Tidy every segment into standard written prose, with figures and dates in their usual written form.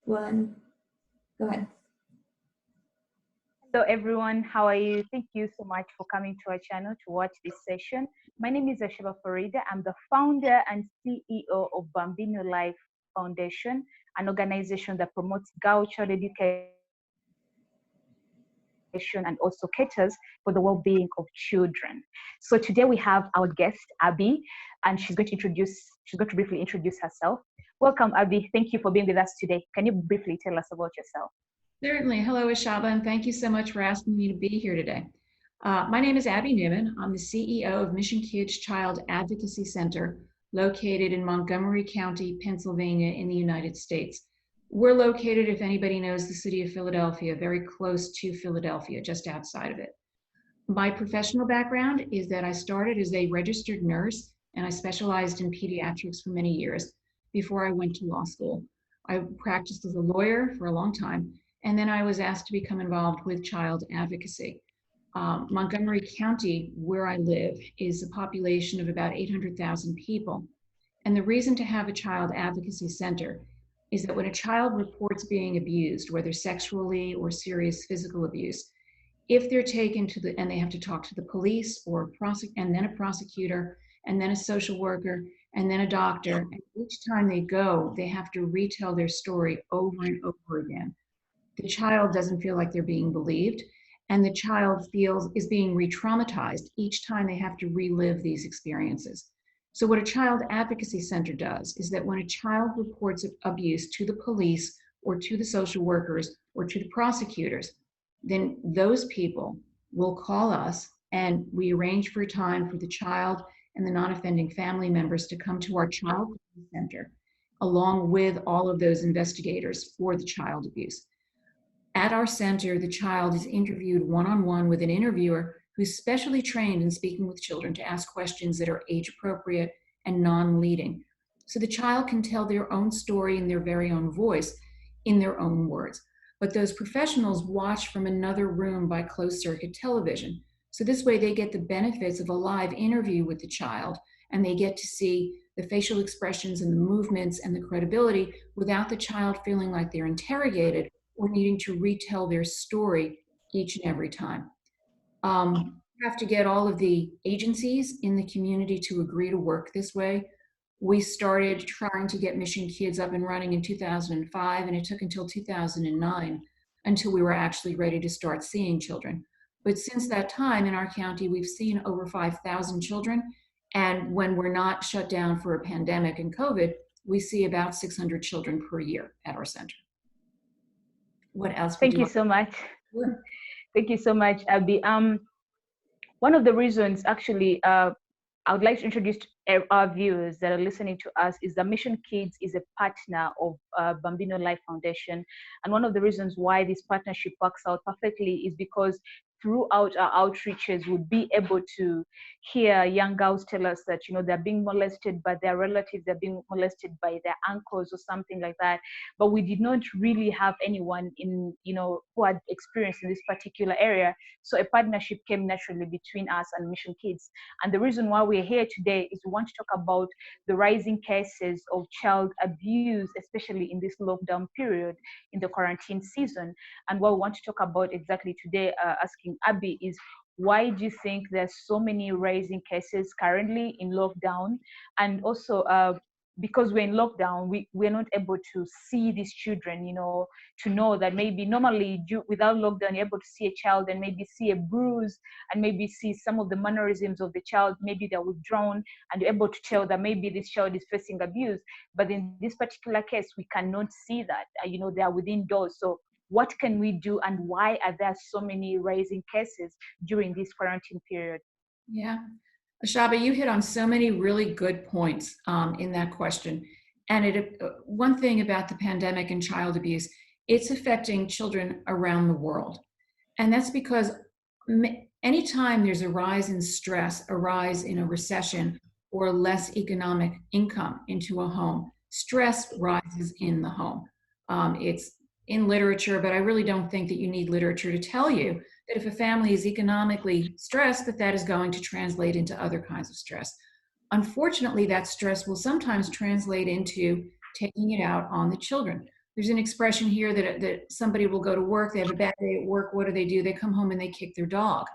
One. Go ahead. Hello everyone, how are you? Thank you so much for coming to our channel to watch this session. My name is Ashaba Faridah. I'm the founder and CEO of Bambino Life Foundation, an organization that promotes girl child education and also caters for the well-being of children. So today we have our guest, Abbie, and she's going to briefly introduce herself. Welcome, Abbie. Thank you for being with us today. Can you briefly tell us about yourself? Certainly. Hello, Ashaba, and thank you so much for asking me to be here today. My name is Abbie Newman. I'm the CEO of Mission Kids Child Advocacy Center, located in Montgomery County, Pennsylvania, in the United States. We're located, if anybody knows the city of Philadelphia, very close to Philadelphia, just outside of it. My professional background is that I started as a registered nurse, and I specialized in pediatrics for many years before I went to law school. I practiced as a lawyer for a long time, and then I was asked to become involved with child advocacy. Montgomery County, where I live, is a population of about 800,000 people. And the reason to have a child advocacy center is that when a child reports being abused, whether sexually or serious physical abuse, if they're taken to and they have to talk to the police or and then a prosecutor, and then a social worker, and then a doctor, and each time they go, they have to retell their story over and over again. The child doesn't feel like they're being believed, and the child is being re-traumatized each time they have to relive these experiences. So what a child advocacy center does is that when a child reports abuse to the police or to the social workers or to the prosecutors, then those people will call us and we arrange for a time for the child and the non-offending family members to come to our child center along with all of those investigators for the child abuse. At our center, the child is interviewed one-on-one with an interviewer who's specially trained in speaking with children to ask questions that are age-appropriate and non-leading. So the child can tell their own story in their very own voice, in their own words. But those professionals watch from another room by closed-circuit television. So this way they get the benefits of a live interview with the child, and they get to see the facial expressions and the movements and the credibility without the child feeling like they're interrogated or needing to retell their story each and every time. You have to get all of the agencies in the community to agree to work this way. We started trying to get Mission Kids up and running in 2005, and it took until 2009 until we were actually ready to start seeing children. But since that time in our county, we've seen over 5,000 children. And when we're not shut down for a pandemic and COVID, we see about 600 children per year at our center. What else? Thank you so much. Thank you so much, Abbie. One of the reasons, actually, I would like to introduce our viewers that are listening to us is that Mission Kids is a partner of Bambino Life Foundation. And one of the reasons why this partnership works out perfectly is because throughout our outreaches, we'll be able to hear young girls tell us that, they're being molested by their relatives, they're being molested by their uncles or something like that. But we did not really have anyone who had experience in this particular area. So a partnership came naturally between us and Mission Kids. And the reason why we're here today is we want to talk about the rising cases of child abuse, especially in this lockdown period in the quarantine season. And what we want to talk about exactly today, asking Abbie, is why do you think there's so many rising cases currently in lockdown? And also because we're in lockdown, we're not able to see these children, to know that maybe normally without lockdown, you're able to see a child and maybe see a bruise and maybe see some of the mannerisms of the child, maybe they're withdrawn, and you're able to tell that maybe this child is facing abuse. But in this particular case, we cannot see that, they are within doors. So what can we do, and why are there so many rising cases during this quarantine period? Yeah. Ashaba, you hit on so many really good points in that question. And one thing about the pandemic and child abuse, it's affecting children around the world. And that's because anytime there's a rise in stress, a rise in a recession, or less economic income into a home, stress rises in the home. It's in literature, but I really don't think that you need literature to tell you that if a family is economically stressed, that is going to translate into other kinds of stress. Unfortunately, that stress will sometimes translate into taking it out on the children. there's an expression here that somebody will go to work, they have a bad day at work, what do? They come home and they kick their dog.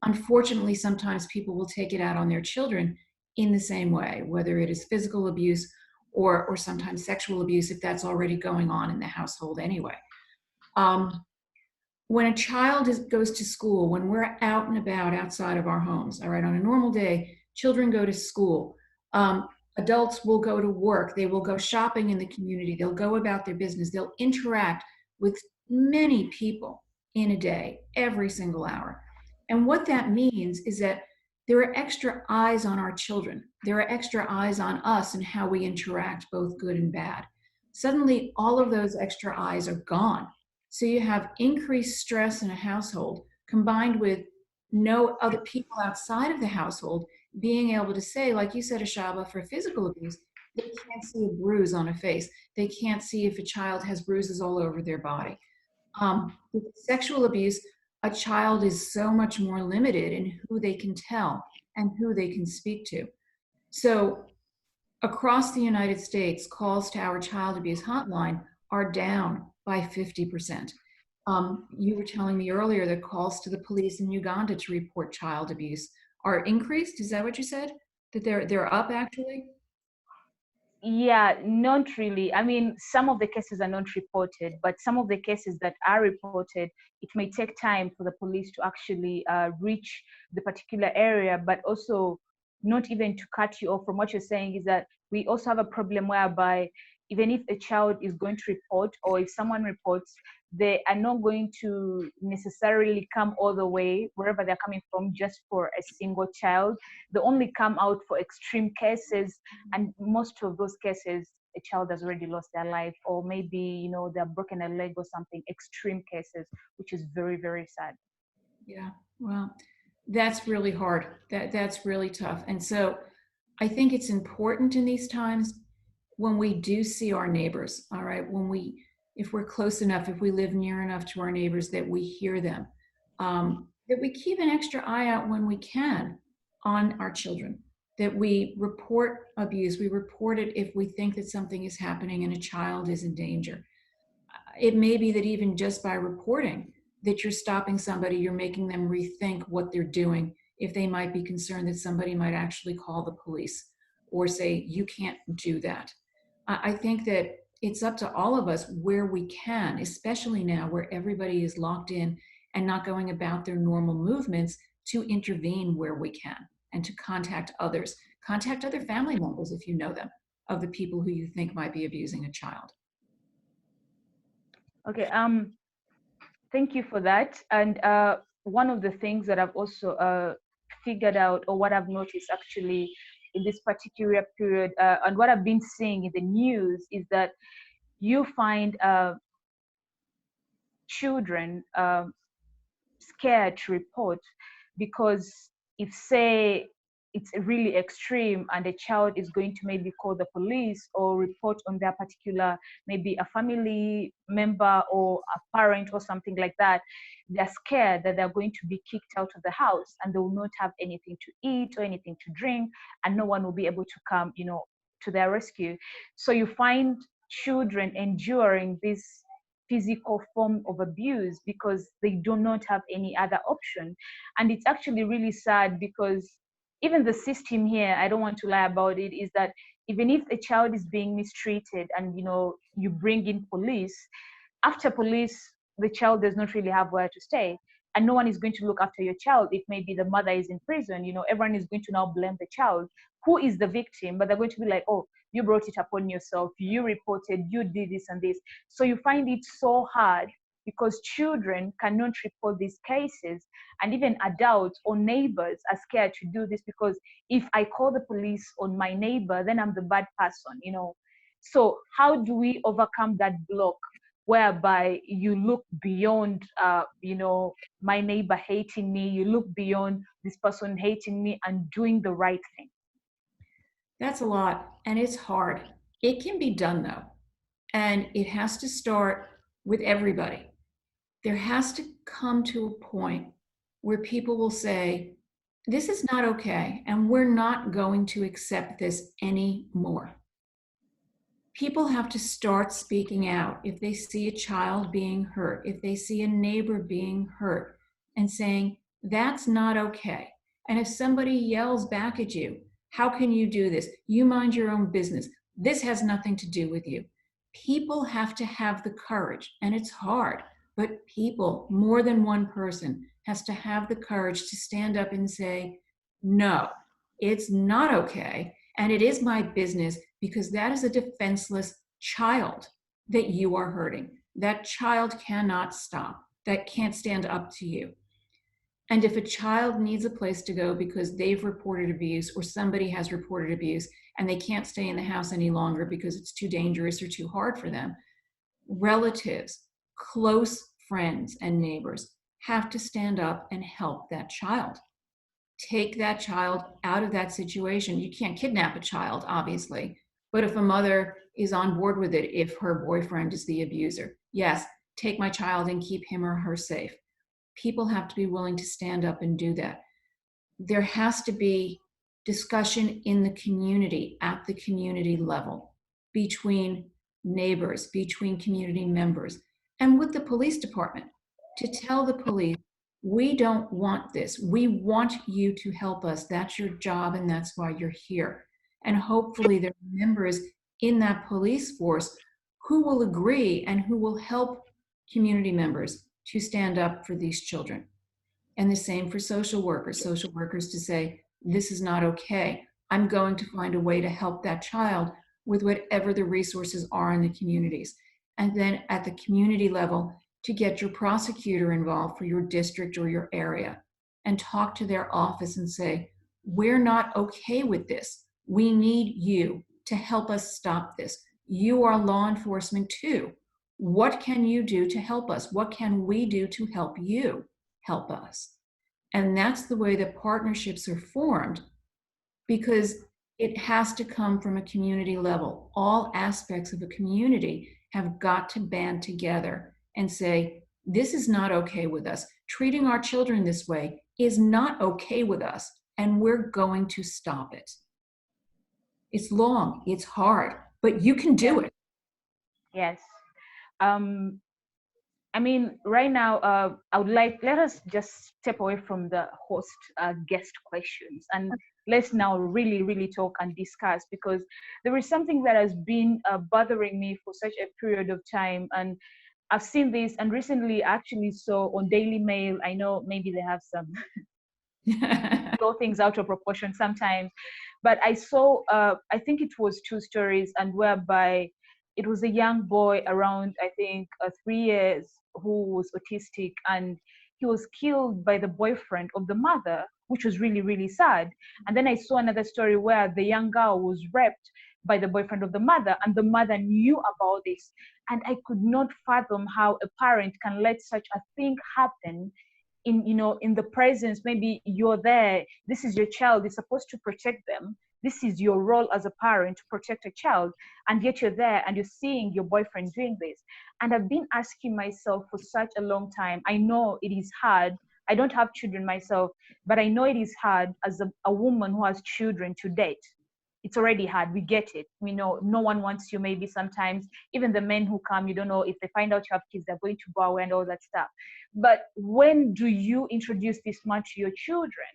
Unfortunately, sometimes people will take it out on their children in the same way, whether it is physical abuse or sometimes sexual abuse, if that's already going on in the household anyway. When a child goes to school, when we're out and about outside of our homes, all right, on a normal day, children go to school. Adults will go to work. They will go shopping in the community. They'll go about their business. They'll interact with many people in a day, every single hour. And what that means is that there are extra eyes on our children. There are extra eyes on us and how we interact, both good and bad. Suddenly, all of those extra eyes are gone. So you have increased stress in a household combined with no other people outside of the household being able to say, like you said, Ashaba, for physical abuse, they can't see a bruise on a face. They can't see if a child has bruises all over their body. With sexual abuse, a child is so much more limited in who they can tell and who they can speak to. So across the United States, calls to our child abuse hotline are down by 50%. You were telling me earlier that calls to the police in Uganda to report child abuse are increased. Is that what you said? That they're up actually? Yeah, not really. I mean, some of the cases are not reported, but some of the cases that are reported, it may take time for the police to actually reach the particular area, but also not even to cut you off from what you're saying is that we also have a problem whereby even if a child is going to report or if someone reports, they are not going to necessarily come all the way wherever they're coming from just for a single child. They only come out for extreme cases, and most of those cases a child has already lost their life, or maybe, you know, they've broken a leg or something. Extreme cases, which is very, very sad. Yeah, well, that's really hard. That's really tough. And so I think it's important in these times when we do see our neighbors, all right, if we're close enough, if we live near enough to our neighbors, that we hear them, that we keep an extra eye out when we can on our children, that we report abuse, we report it if we think that something is happening and a child is in danger. It may be that even just by reporting that you're stopping somebody, you're making them rethink what they're doing if they might be concerned that somebody might actually call the police or say, you can't do that. I think that it's up to all of us where we can, especially now where everybody is locked in and not going about their normal movements, to intervene where we can and to contact others. Contact other family members if you know them, of the people who you think might be abusing a child. Okay, thank you for that. And one of the things that I've also figured out, or what I've noticed actually in this particular period, and what I've been seeing in the news, is that you find children scared to report, because if, say, it's really extreme and a child is going to maybe call the police or report on their particular, maybe a family member or a parent or something like that, they're scared that they're going to be kicked out of the house and they will not have anything to eat or anything to drink, and no one will be able to come, you know, to their rescue. So you find children enduring this physical form of abuse because they do not have any other option. And it's actually really sad, because even the system here, I don't want to lie about it, is that even if a child is being mistreated and, you know, you bring in police, after police, the child does not really have where to stay, and no one is going to look after your child. If maybe the mother is in prison, you know, everyone is going to now blame the child, who is the victim, but they're going to be like, oh, you brought it upon yourself, you reported, you did this and this. So you find it so hard because children cannot report these cases, and even adults or neighbors are scared to do this, because if I call the police on my neighbor, then I'm the bad person, you know. So how do we overcome that block whereby you look beyond, you know, my neighbor hating me, you look beyond this person hating me and doing the right thing? That's a lot, and it's hard. It can be done though, and it has to start with everybody. There has to come to a point where people will say, this is not okay, and we're not going to accept this anymore. People have to start speaking out if they see a child being hurt, if they see a neighbor being hurt, and saying, that's not okay. And if somebody yells back at you, how can you do this? You mind your own business. This has nothing to do with you. People have to have the courage, and it's hard, but people, more than one person, has to have the courage to stand up and say, no, it's not okay. And it is my business, because that is a defenseless child that you are hurting. That child cannot stop, that can't stand up to you. And if a child needs a place to go because they've reported abuse or somebody has reported abuse and they can't stay in the house any longer because it's too dangerous or too hard for them, relatives, close friends, and neighbors have to stand up and help that child. Take that child out of that situation. You can't kidnap a child, obviously, but if a mother is on board with it, if her boyfriend is the abuser, yes, take my child and keep him or her safe. People have to be willing to stand up and do that. There has to be discussion in the community, at the community level, between neighbors, between community members, and with the police department, to tell the police, we don't want this. We want you to help us. That's your job, and that's why you're here. And hopefully there are members in that police force who will agree and who will help community members to stand up for these children. And the same for social workers to say, this is not okay. I'm going to find a way to help that child with whatever the resources are in the communities. And then at the community level, to get your prosecutor involved for your district or your area and talk to their office and say, we're not okay with this. We need you to help us stop this. You are law enforcement too. What can you do to help us? What can we do to help you help us? And that's the way that partnerships are formed, because it has to come from a community level. All aspects of a community have got to band together and say, this is not okay with us. Treating our children this way is not okay with us, and we're going to stop it. It's long, it's hard, but you can do it. Yes. I mean, right now, I would like, let us just step away from the host guest questions, and let's now really, really talk and discuss, because there is something that has been bothering me for such a period of time. And I've seen this, and recently actually saw on Daily Mail, I know maybe they have some blow things out of proportion sometimes, but I saw, I think it was 2 stories, and whereby it was a young boy around, I think, 3 years, who was autistic, and he was killed by the boyfriend of the mother, which was really, really sad. And then I saw another story where the young girl was raped by the boyfriend of the mother, and the mother knew about this. And I could not fathom how a parent can let such a thing happen in, you know, in the presence. Maybe you're there, this is your child, you're supposed to protect them, this is your role as a parent, to protect a child, and yet you're there and you're seeing your boyfriend doing this. And I've been asking myself for such a long time, I know it is hard, I don't have children myself, but I know it is hard as a woman who has children to date. It's already hard, we get it, we know no one wants you. Maybe sometimes even the men who come, you don't know if they find out you have kids, they're going to go away and all that stuff. But when do you introduce this man to your children?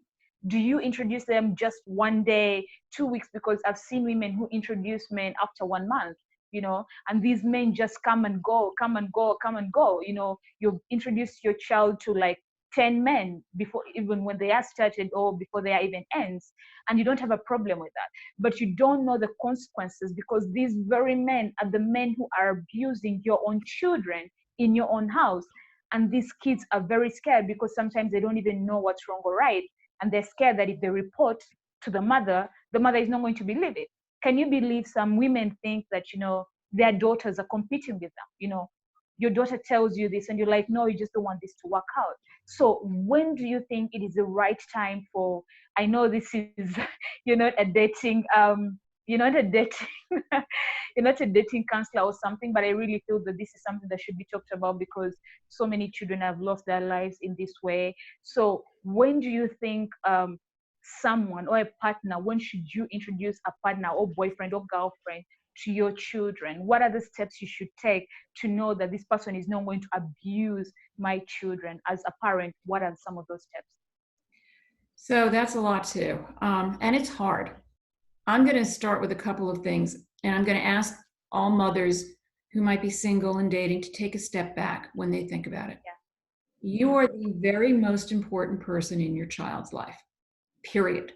Do you introduce them just 1 day, 2 weeks? Because I've seen women who introduce men after 1 month, you know, and these men just come and go, come and go, come and go. You know, you introduce your child to like 10 men before, even when they are started, or before they are even ends, and you don't have a problem with that. But you don't know the consequences, because these very men are the men who are abusing your own children in your own house. And these kids are very scared, because sometimes they don't even know what's wrong or right, and they're scared that if they report to the mother is not going to believe it. Can you believe some women think that, you know, their daughters are competing with them? You know, your daughter tells you this and you're like, no, you just don't want this to work out. So when do you think it is the right time for, I know this is, you're not a dating, you're not a dating, you're not a dating counselor or something, but I really feel that this is something that should be talked about, because so many children have lost their lives in this way. So when do you think someone or a partner, when should you introduce a partner or boyfriend or girlfriend to your children? What are the steps you should take to know that this person is not going to abuse my children? As a parent, what are some of those steps? So that's a lot too. And it's hard. I'm going to start with a couple of things, and I'm going to ask all mothers who might be single and dating to take a step back when they think about it. Yeah. You are the very most important person in your child's life, period.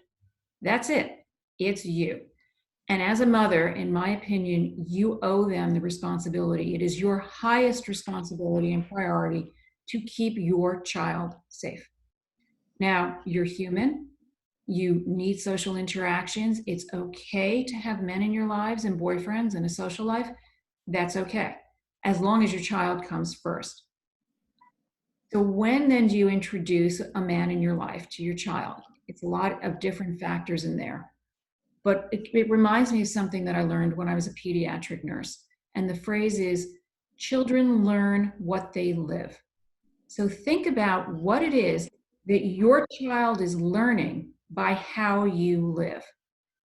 That's it. It's you. And as a mother, in my opinion, you owe them the responsibility. It is your highest responsibility and priority to keep your child safe. Now, you're human. You need social interactions. It's okay to have men in your lives and boyfriends and a social life. That's okay, as long as your child comes first. So when then do you introduce a man in your life to your child? It's a lot of different factors in there. But it reminds me of something that I learned when I was a pediatric nurse. And the phrase is, children learn what they live. So think about what it is that your child is learning by how you live.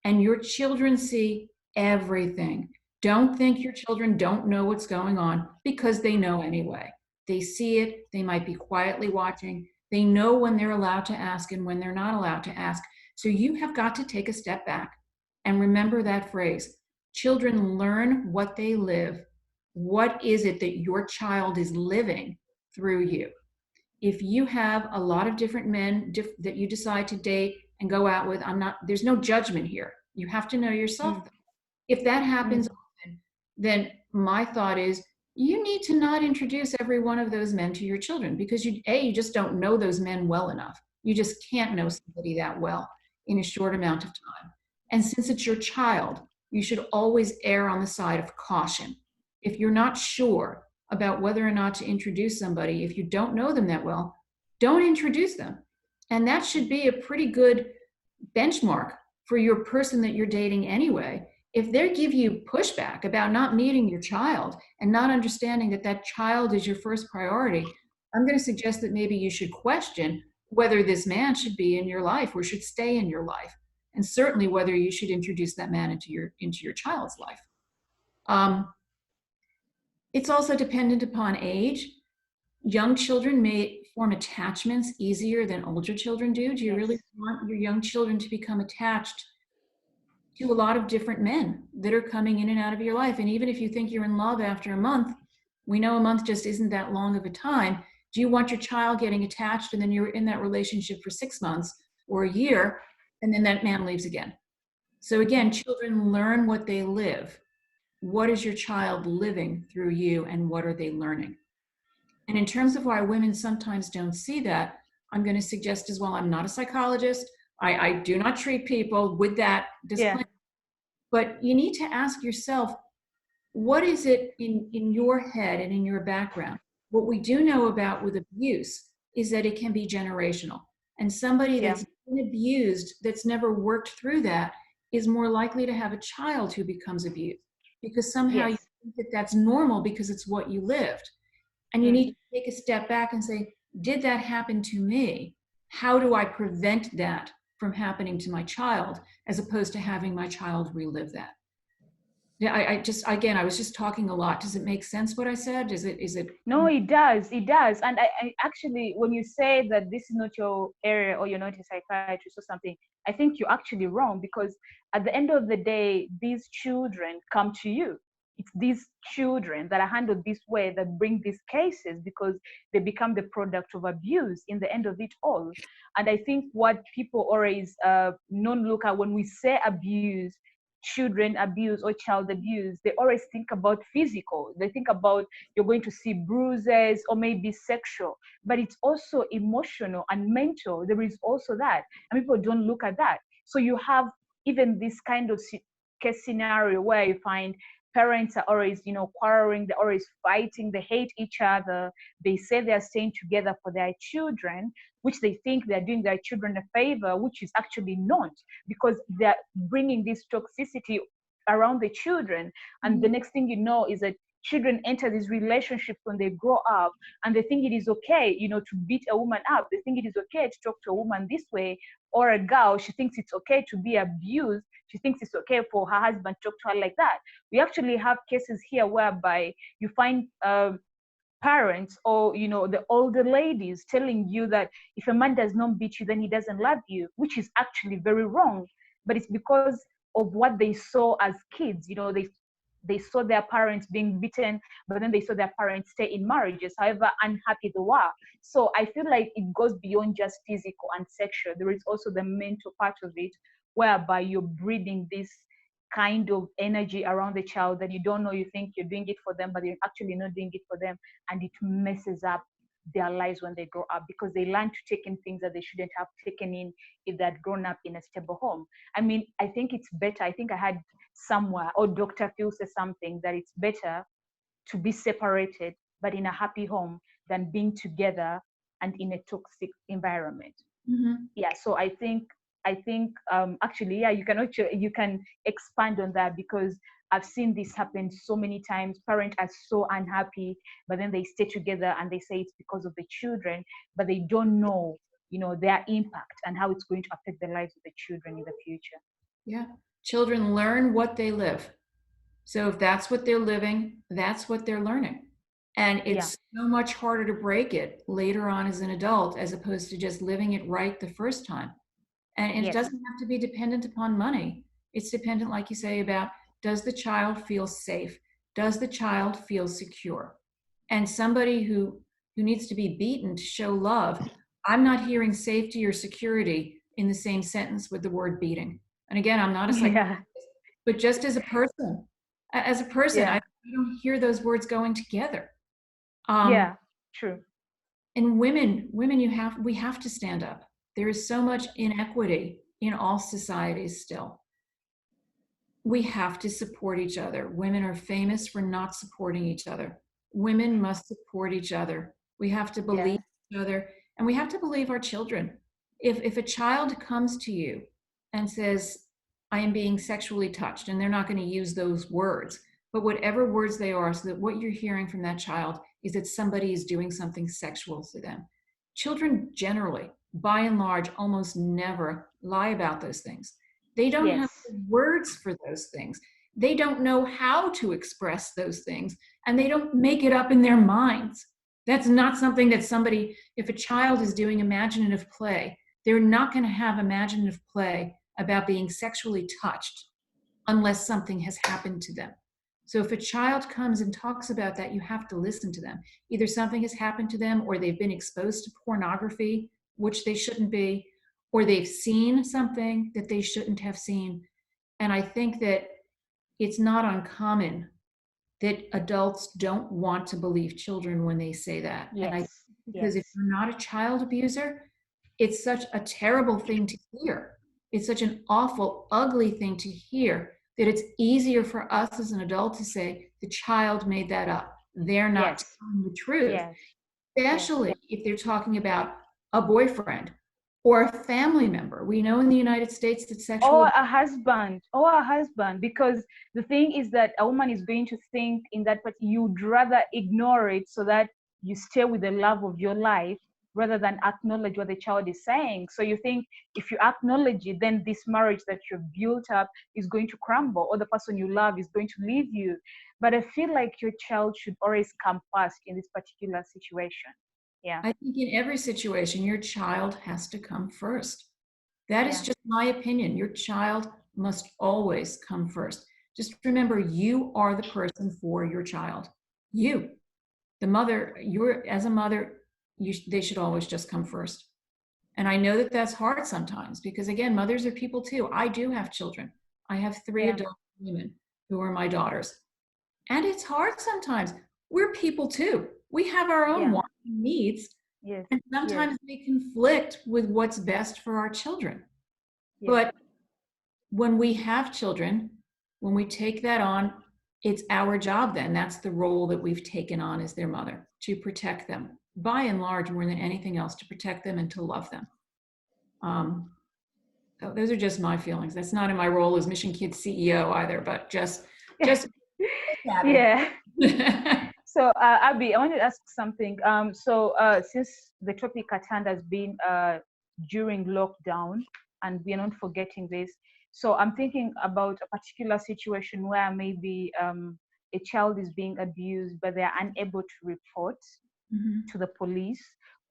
And your children see everything. Don't think your children don't know what's going on, because they know anyway. They see it. They might be quietly watching. They know when they're allowed to ask and when they're not allowed to ask. So you have got to take a step back and remember that phrase. Children learn what they live. What is it that your child is living through you? If you have a lot of different men that you decide to date and go out with, there's no judgment here. You have to know yourself. If that happens often, then my thought is, you need to not introduce every one of those men to your children, because you just don't know those men well enough. You just can't know somebody that well in a short amount of time. And since it's your child, you should always err on the side of caution. If you're not sure about whether or not to introduce somebody, if you don't know them that well, don't introduce them. And that should be a pretty good benchmark for your person that you're dating anyway. If they give you pushback about not meeting your child and not understanding that that child is your first priority, I'm going to suggest that maybe you should question whether this man should be in your life or should stay in your life, and certainly whether you should introduce that man into your child's life. It's also dependent upon age. Young children may form attachments easier than older children do. Do you really want your young children to become attached to a lot of different men that are coming in and out of your life? And even if you think you're in love after a month, we know a month just isn't that long of a time. Do you want your child getting attached and then you're in that relationship for 6 months or a year, and then that man leaves again? So again, children learn what they live. What is your child living through you, and what are they learning? And in terms of why women sometimes don't see that, I'm going to suggest as well, I'm not a psychologist. I do not treat people with that disclaimer. But you need to ask yourself, what is it in your head and in your background? What we do know about with abuse is that it can be generational. And somebody that's been abused, that's never worked through that, is more likely to have a child who becomes abused, because somehow you think that that's normal because it's what you lived. And you need to take a step back and say, did that happen to me? How do I prevent that from happening to my child, as opposed to having my child relive that? Yeah, I was just talking a lot. Does it make sense what I said? Is it? No, it does. It does. And I actually, when you say that this is not your area or you're not a psychiatrist or something, I think you're actually wrong, because at the end of the day, these children come to you. It's these children that are handled this way that bring these cases, because they become the product of abuse in the end of it all. And I think what people always don't look at when we say abuse, children abuse or child abuse, they always think about physical. They think about you're going to see bruises or maybe sexual, but it's also emotional and mental. There is also that, and people don't look at that. So you have even this kind of case scenario where you find parents are always, quarreling, they're always fighting, they hate each other, they say they're staying together for their children, which they think they're doing their children a favor, which is actually not, because they're bringing this toxicity around the children. And the next thing you know is that children enter these relationships when they grow up, and they think it is okay, to beat a woman up. They think it is okay to talk to a woman this way, or a girl, she thinks it's okay to be abused. She thinks it's okay for her husband to talk to her like that. We actually have cases here whereby you find parents, or the older ladies, telling you that if a man does not beat you, then he doesn't love you, which is actually very wrong. But it's because of what they saw as kids. They saw their parents being beaten, but then they saw their parents stay in marriages, however unhappy they were. So I feel like it goes beyond just physical and sexual. There is also the mental part of it, whereby you're breeding this kind of energy around the child that you don't know. You think you're doing it for them, but you're actually not doing it for them, and it messes up their lives when they grow up, because they learn to take in things that they shouldn't have taken in if they had grown up in a stable home. I mean, I think it's better. I think I had somewhere, or Dr. Phil said something, that it's better to be separated but in a happy home than being together and in a toxic environment. Yeah, so I think actually, yeah, you can expand on that, because I've seen this happen so many times. Parents are so unhappy, but then they stay together and they say it's because of the children, but they don't know, their impact and how it's going to affect the lives of the children in the future. Yeah. Children learn what they live. So if that's what they're living, that's what they're learning. And it's so much harder to break it later on as an adult, as opposed to just living it right the first time. And it doesn't have to be dependent upon money. It's dependent, like you say, about, does the child feel safe? Does the child feel secure? And somebody who needs to be beaten to show love, I'm not hearing safety or security in the same sentence with the word beating. And again, I'm not a psychologist, but just as a person, I don't hear those words going together. True. And women, we have to stand up. There is so much inequity in all societies still. We have to support each other. Women are famous for not supporting each other. Women must support each other. We have to believe each other, and we have to believe our children. If a child comes to you and says, I am being sexually touched, and they're not going to use those words, but whatever words they are, so that what you're hearing from that child is that somebody is doing something sexual to them. Children generally, by and large, almost never lie about those things. They don't have the words for those things. They don't know how to express those things, and they don't make it up in their minds. That's not something that somebody, if a child is doing imaginative play, they're not going to have imaginative play about being sexually touched unless something has happened to them. So if a child comes and talks about that, you have to listen to them. Either something has happened to them, or they've been exposed to pornography, which they shouldn't be, or they've seen something that they shouldn't have seen. And I think that it's not uncommon that adults don't want to believe children when they say that. Because if you're not a child abuser, it's such a terrible thing to hear. It's such an awful, ugly thing to hear, that it's easier for us as an adult to say, the child made that up. They're not telling the truth. Especially if they're talking about a boyfriend or a family member. We know in the United States that sexual... Or a husband, because the thing is that a woman is going to think in that, but you'd rather ignore it so that you stay with the love of your life, rather than acknowledge what the child is saying. So you think if you acknowledge it, then this marriage that you've built up is going to crumble, or the person you love is going to leave you. But I feel like your child should always come first in this particular situation. Yeah. I think in every situation, your child has to come first. That is just my opinion. Your child must always come first. Just remember, you are the person for your child. You, the mother, as a mother, they should always just come first. And I know that that's hard sometimes, because again, mothers are people too. I do have children. I have 3 adult women who are my daughters. And it's hard sometimes. We're people too. We have our own wants and needs. And sometimes they conflict with what's best for our children. But when we have children, when we take that on, it's our job then. That's the role that we've taken on as their mother, to protect them. By and large, more than anything else, to protect them and to love them. So those are just my feelings. That's not in my role as Mission Kids CEO either, but just yeah. So, Abbie, I wanted to ask something. Since the topic at hand has been during lockdown, and we are not forgetting this, so I'm thinking about a particular situation where maybe a child is being abused, but they are unable to report to the police,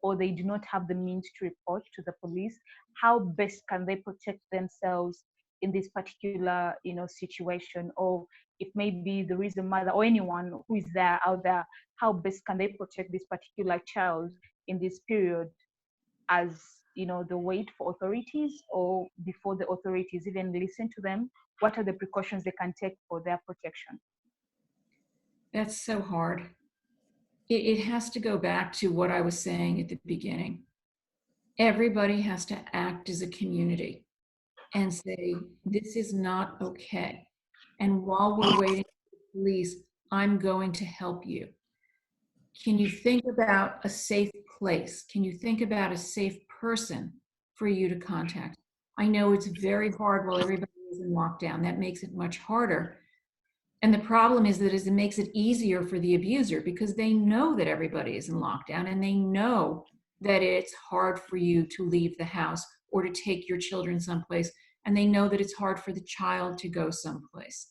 or they do not have the means to report to the police. How best can they protect themselves in this particular, situation? Or if maybe there is a mother or anyone who is there out there, how best can they protect this particular child in this period, as the wait for authorities, or before the authorities even listen to them? What are the precautions they can take for their protection? That's so hard. It has to go back to what I was saying at the beginning. Everybody has to act as a community and say, this is not okay. And while we're waiting for the police, I'm going to help you. Can you think about a safe place? Can you think about a safe person for you to contact? I know it's very hard while everybody is in lockdown. That makes it much harder. And the problem is that it makes it easier for the abuser, because they know that everybody is in lockdown, and they know that it's hard for you to leave the house or to take your children someplace. And they know that it's hard for the child to go someplace.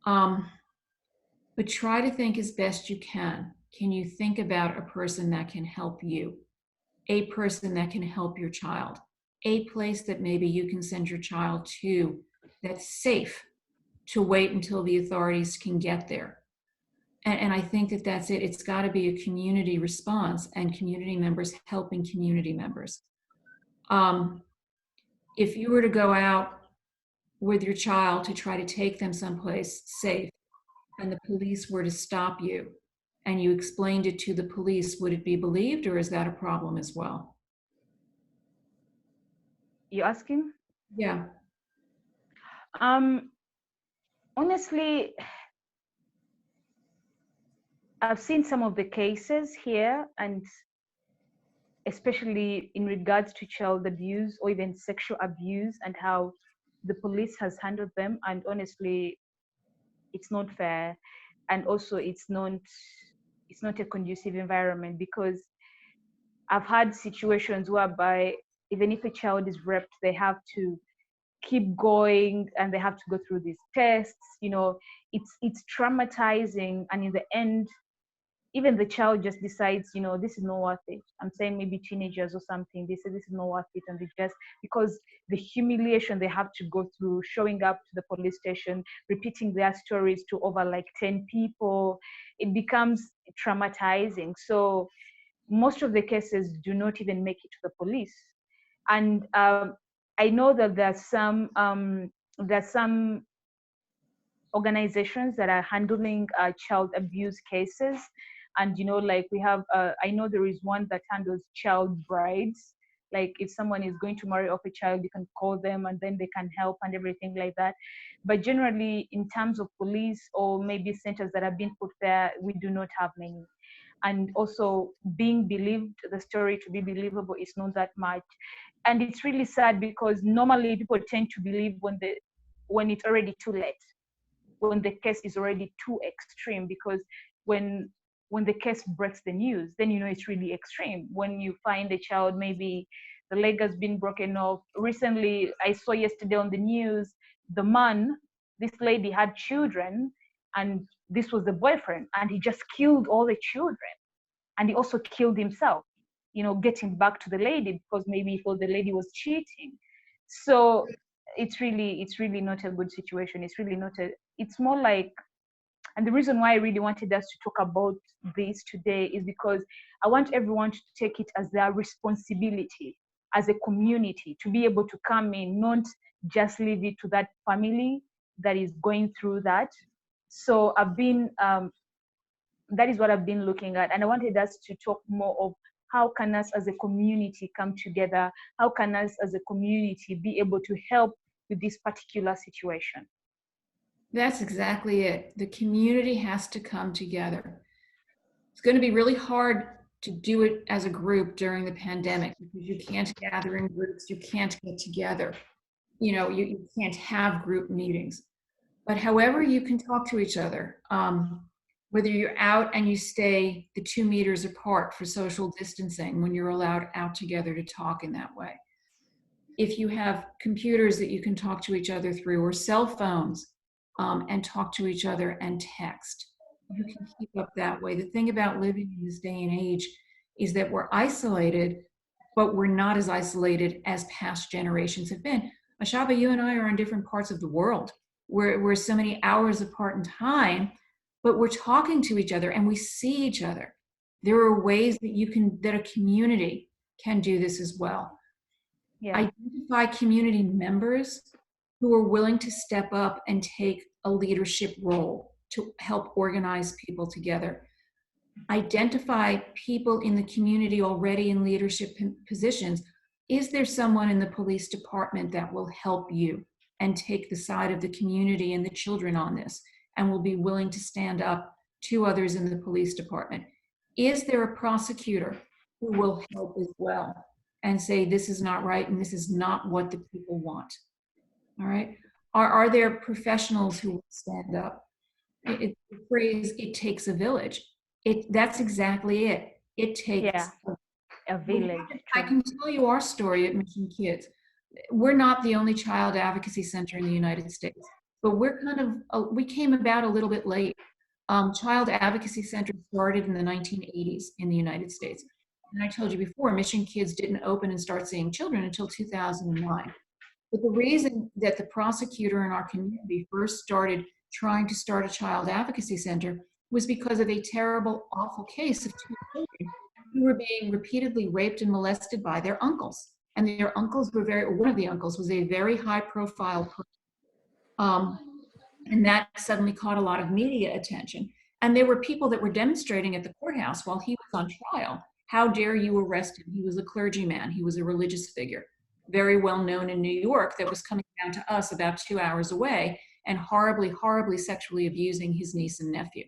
But try to think as best you can. Can you think about a person that can help you? A person that can help your child? A place that maybe you can send your child to that's safe to wait until the authorities can get there? And I think that that's it. It's got to be a community response, and community members helping community members. If you were to go out with your child to try to take them someplace safe, and the police were to stop you, and you explained it to the police, would it be believed, or is that a problem as well? You asking? Yeah. Honestly, I've seen some of the cases here, and especially in regards to child abuse or even sexual abuse, and how the police has handled them. And honestly, it's not fair, and also it's not a conducive environment, because I've had situations whereby even if a child is raped, they have to keep going and they have to go through these tests. It's traumatizing, and in the end, even the child just decides, this is not worth it. I'm saying maybe teenagers or something, they say this is not worth it, and they just, because the humiliation they have to go through, showing up to the police station, repeating their stories to over like 10 people, it becomes traumatizing. So most of the cases do not even make it to the police. And I know that there's some organizations that are handling child abuse cases. And like we have I know there is one that handles child brides. Like if someone is going to marry off a child, you can call them and then they can help and everything like that. But generally, in terms of police or maybe centers that have been put there, we do not have many. And also being believed, the story to be believable is not that much. And it's really sad, because normally people tend to believe when it's already too late, when the case is already too extreme. Because when the case breaks the news, then it's really extreme. When you find a child, maybe the leg has been broken off. Recently, I saw yesterday on the news, the man, this lady had children, and this was the boyfriend, and he just killed all the children, and he also killed himself, getting back to the lady, because maybe he thought the lady was cheating. So it's really not a good situation. It's more like, and the reason why I really wanted us to talk about this today is because I want everyone to take it as their responsibility as a community to be able to come in, not just leave it to that family that is going through that. So that is what I've been looking at. And I wanted us to talk more of how can us as a community come together? How can us as a community be able to help with this particular situation? That's exactly it. The community has to come together. It's going to be really hard to do it as a group during the pandemic, because you can't gather in groups, you can't get together, you can't have group meetings. But however you can talk to each other, whether you're out and you stay the 2 meters apart for social distancing when you're allowed out together to talk in that way. If you have computers that you can talk to each other through, or cell phones, and talk to each other and text, you can keep up that way. The thing about living in this day and age is that we're isolated, but we're not as isolated as past generations have been. Ashaba, you and I are in different parts of the world. We're so many hours apart in time, but we're talking to each other and we see each other. There are ways that a community can do this as well. Yeah. Identify community members who are willing to step up and take a leadership role to help organize people together. Identify people in the community already in leadership positions. Is there someone in the police department that will help you and take the side of the community and the children on this and will be willing to stand up to others in the police department? Is there a prosecutor who will help as well and say, this is not right and this is not what the people want? All right. Are there professionals who will stand up? The phrase, it takes a village. That's exactly it. It takes a village. I can tell you our story at Mission Kids. We're not the only child advocacy center in the United States, but we came about a little bit late. Child advocacy centers started in the 1980s in the United States. And I told you before, Mission Kids didn't open and start seeing children until 2009. But the reason that the prosecutor in our community first started trying to start a child advocacy center was because of a terrible, awful case of 2 children who were being repeatedly raped and molested by their uncles. And their uncles were one of the uncles was a very high profile person. And that suddenly caught a lot of media attention. And there were people that were demonstrating at the courthouse while he was on trial. How dare you arrest him? He was a clergyman. He was a religious figure, very well known in New York, that was coming down to us about 2 hours away and horribly, horribly sexually abusing his niece and nephew.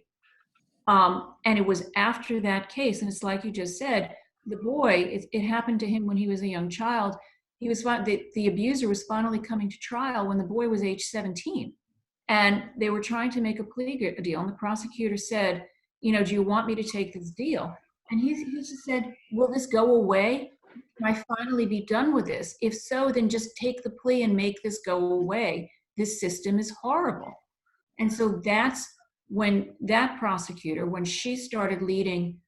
And it was after that case, and it's like you just said, the boy, it happened to him when he was a young child. The abuser was finally coming to trial when the boy was age 17. And they were trying to make a plea deal. And the prosecutor said, do you want me to take this deal? And he just said, will this go away? Can I finally be done with this? If so, then just take the plea and make this go away. This system is horrible. And so that's when that prosecutor, when she started leading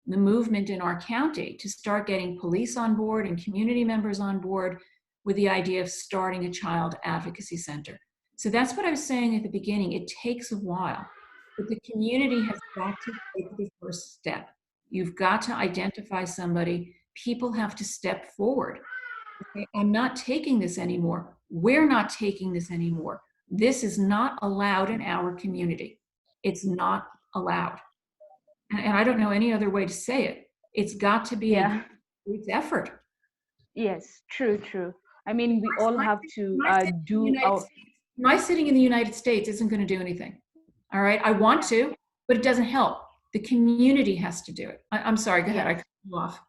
the movement in our county to start getting police on board and community members on board with the idea of starting a child advocacy center. So that's what I was saying at the beginning. It takes a while, but the community has got to take the first step. You've got to identify somebody. People have to step forward. Okay, I'm not taking this anymore. We're not taking this anymore. This is not allowed in our community. It's not allowed. And I don't know any other way to say it. It's got to be a great effort. Yes, true. I mean, we all have to do our... My sitting in the United States isn't going to do anything. All right. I want to, but it doesn't help. The community has to do it. I'm sorry. Go ahead. I cut you off.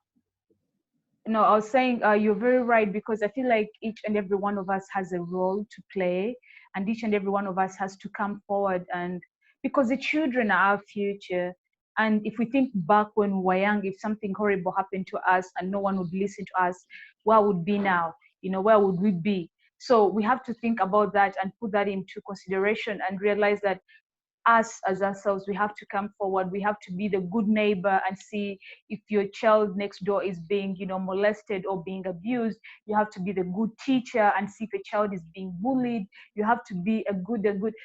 No, I was saying you're very right, because I feel like each and every one of us has a role to play, and each and every one of us has to come forward, and because the children are our future. And if we think back when we were young, if something horrible happened to us and no one would listen to us, where would we be now? Where would we be? So we have to think about that and put that into consideration and realize that us as ourselves, we have to come forward. We have to be the good neighbor and see if your child next door is being, molested or being abused. You have to be the good teacher and see if a child is being bullied. You have to be a good,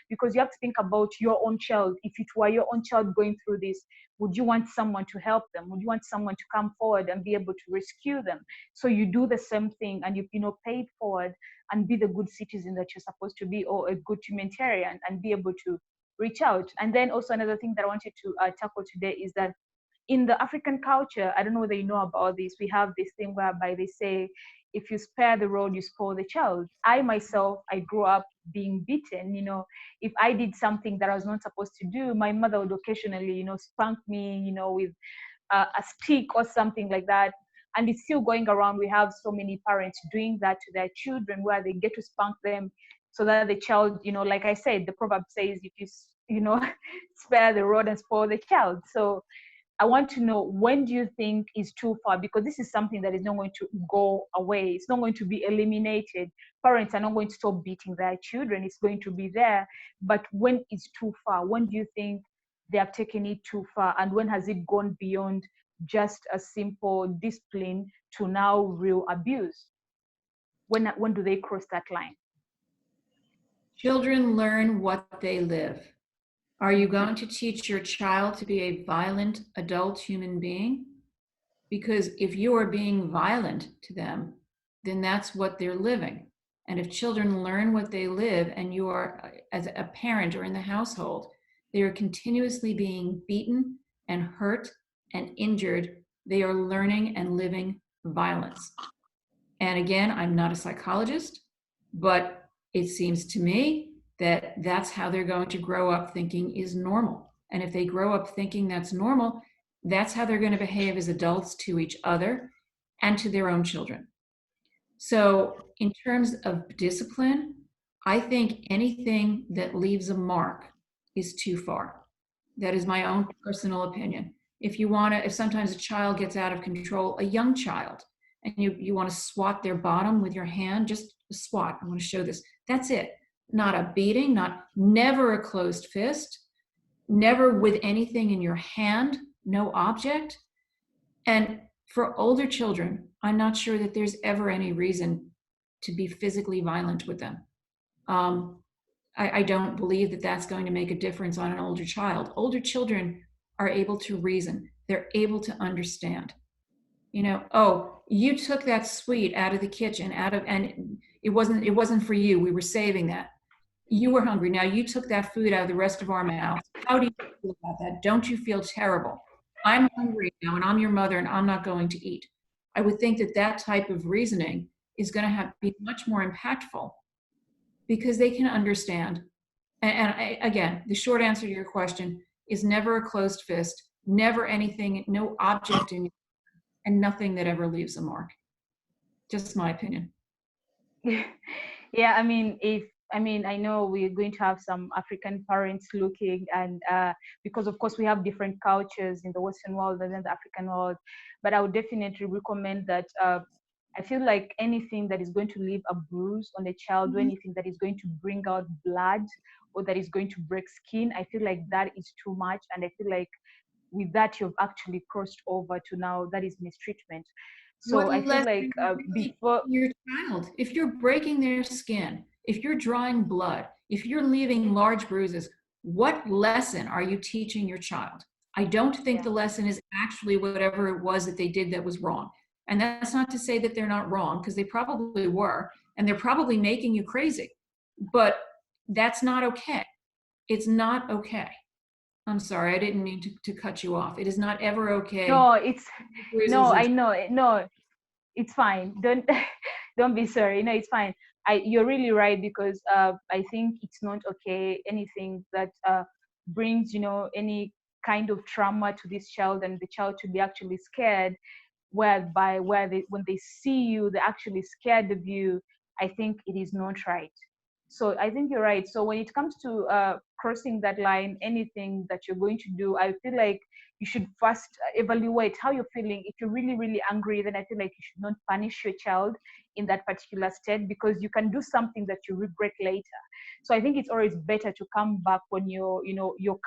because you have to think about your own child. If it were your own child going through this, would you want someone to help them? Would you want someone to come forward and be able to rescue them? So you do the same thing, and you pay it forward and be the good citizen that you're supposed to be, or a good humanitarian, and be able to reach out. And then also another thing that I wanted to tackle today is that in the African culture, I don't know whether you know about this, we have this thing whereby they say, if you spare the rod, you spoil the child. I myself, I grew up being beaten. If I did something that I was not supposed to do, my mother would occasionally, spank me, with a stick or something like that. And it's still going around. We have so many parents doing that to their children, where they get to spank them so that the child, like I said, the proverb says, if you spare the rod and spoil the child. So I want to know, when do you think is too far? Because this is something that is not going to go away. It's not going to be eliminated. Parents are not going to stop beating their children. It's going to be there. But when is too far? When do you think they have taken it too far? And when has it gone beyond just a simple discipline to now real abuse? When do they cross that line? Children learn what they live. Are you going to teach your child to be a violent adult human being? Because if you are being violent to them, then that's what they're living. And if children learn what they live, and you are, as a parent or in the household, they are continuously being beaten and hurt and injured, they are learning and living violence. And again, I'm not a psychologist, but it seems to me that that's how they're going to grow up thinking is normal. And if they grow up thinking that's normal, that's how they're going to behave as adults to each other and to their own children. So in terms of discipline, I think anything that leaves a mark is too far. That is my own personal opinion. If sometimes a child gets out of control, a young child, and you want to swat their bottom with your hand, just a swat, I want to show this. That's it. Not a beating, never a closed fist, never with anything in your hand, no object. And for older children, I'm not sure that there's ever any reason to be physically violent with them. I don't believe that that's going to make a difference on an older child. Older children are able to reason. They're able to understand. Oh, you took that sweet out of the kitchen, and it wasn't for you. We were saving that. You were hungry. Now you took that food out of the rest of our mouths. How do you feel about that? Don't you feel terrible? I'm hungry now, and I'm your mother, and I'm not going to eat. I would think that that type of reasoning is going to be much more impactful, because they can understand. Again, the short answer to your question is never a closed fist, never anything, no object in, and nothing that ever leaves a mark. Just my opinion. Yeah, I know we're going to have some African parents looking, and because of course we have different cultures in the Western world and then the African world, but I would definitely recommend that I feel like anything that is going to leave a bruise on a child, or anything that is going to bring out blood, or that is going to break skin, I feel like that is too much. And I feel like with that, you've actually crossed over to now that is mistreatment. So I feel like before your child, if you're breaking their skin, if you're drawing blood, if you're leaving large bruises, what lesson are you teaching your child? I don't think the lesson is actually whatever it was that they did that was wrong. And that's not to say that they're not wrong, because they probably were, and they're probably making you crazy, but that's not okay. It's not okay. I'm sorry, I didn't mean to cut you off. It is not ever okay. No, I know. No, it's fine. Don't be sorry. No, it's fine. You're really right, because I think it's not okay. Anything that brings, any kind of trauma to this child, and the child to be actually scared, when they see you, they're actually scared of you. I think it is not right. So I think you're right. So when it comes to crossing that line, anything that you're going to do, I feel like you should first evaluate how you're feeling. If you're really, really angry, then I feel like you should not punish your child in that particular state, because you can do something that you regret later. So I think it's always better to come back when you're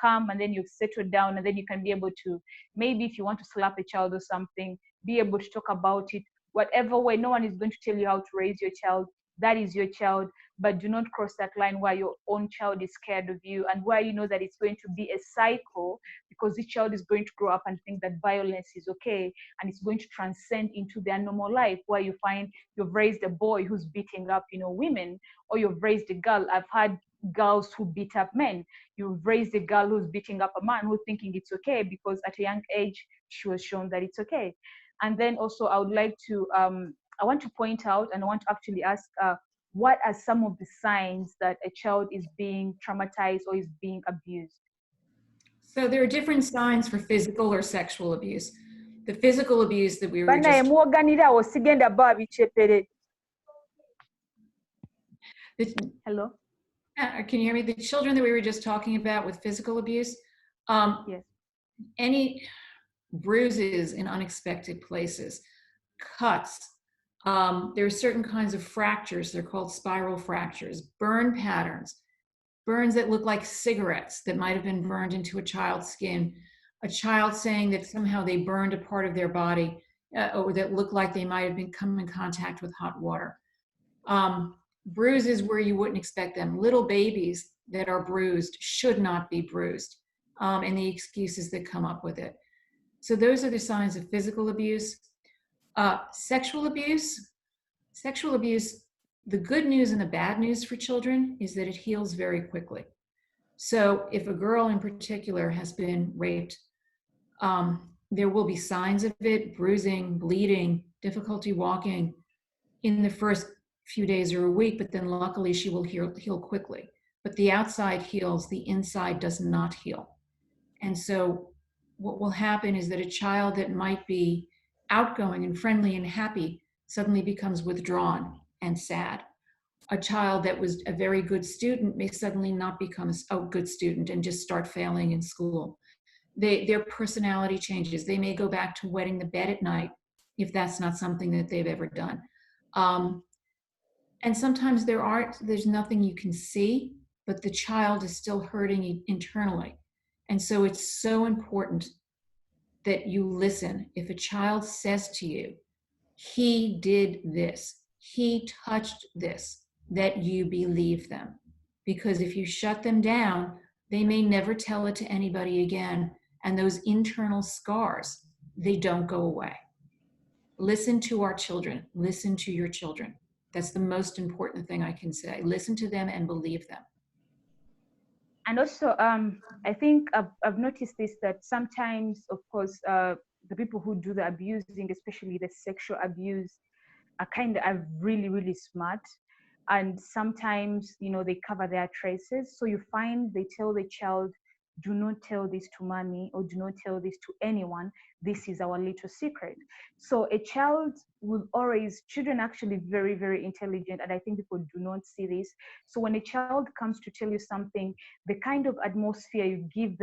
calm, and then you've settled down, and then you can be able to, maybe if you want to slap a child or something, be able to talk about it, whatever way. No one is going to tell you how to raise your child. That is your child, but do not cross that line where your own child is scared of you, and where you know that it's going to be a cycle, because this child is going to grow up and think that violence is okay, and it's going to transcend into their normal life, where you find you've raised a boy who's beating up, women, or you've raised a girl. I've had girls who beat up men. You've raised a girl who's beating up a man, who's thinking it's okay because at a young age she was shown that it's okay. And then also I would like to I want to point out, and I want to actually ask, what are some of the signs that a child is being traumatized or is being abused? So there are different signs for physical or sexual abuse. The physical abuse that we were just... Hello? Can you hear me? The children that we were just talking about with physical abuse, Yes. any bruises in unexpected places, cuts, there are certain kinds of fractures, they're called spiral fractures, burn patterns, burns that look like cigarettes that might have been burned into a child's skin, a child saying that somehow they burned a part of their body, or that looked like they might have been come in contact with hot water. Bruises where you wouldn't expect them. Little babies that are bruised should not be bruised, and the excuses that come up with it. So those are the signs of physical abuse. Sexual abuse, the good news and the bad news for children is that it heals very quickly. So if a girl in particular has been raped, there will be signs of it, bruising, bleeding, difficulty walking in the first few days or a week, but then luckily she will heal quickly. But the outside heals, the inside does not heal. And so what will happen is that a child that might be outgoing and friendly and happy suddenly becomes withdrawn and sad. A child that was a very good student may suddenly not become a good student and just start failing in school. Their personality changes. They may go back to wetting the bed at night if that's not something that they've ever done. And sometimes there's nothing you can see, but the child is still hurting internally. And so it's so important that you listen. If a child says to you, he did this, he touched this, that you believe them. Because if you shut them down, they may never tell it to anybody again. And those internal scars, they don't go away. Listen to our children. Listen to your children. That's the most important thing I can say. Listen to them and believe them. And also, I think I've noticed this, that sometimes, of course, the people who do the abusing, especially the sexual abuse, are really, really smart. And sometimes, they cover their traces. So you find they tell the child, do not tell this to mommy, or do not tell this to anyone. This is our little secret. So a child will always, children are actually very, very intelligent. And I think people do not see this. So when a child comes to tell you something, the kind of atmosphere you give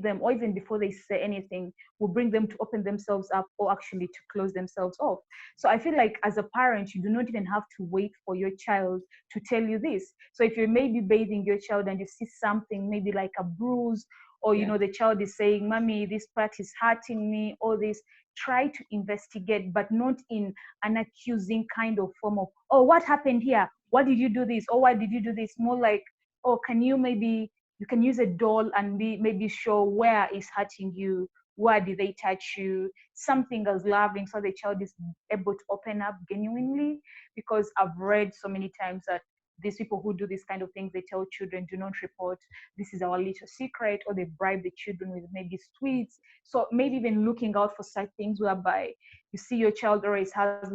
them, or even before they say anything, will bring them to open themselves up, or actually to close themselves off. So I feel like as a parent, you do not even have to wait for your child to tell you this. So if you're maybe bathing your child and you see something, maybe like a bruise, or the child is saying, mommy, this part is hurting me, or this, try to investigate, but not in an accusing kind of form of, oh, what happened here? Why did you do this? Or why did you do this? More like, oh, you can use a doll and maybe show where is hurting you, where did they touch you, something as loving, so the child is able to open up genuinely. Because I've read so many times that these people who do this kind of things, they tell children, do not report, this is our little secret, or they bribe the children with maybe sweets. So maybe even looking out for such things whereby you see your child always has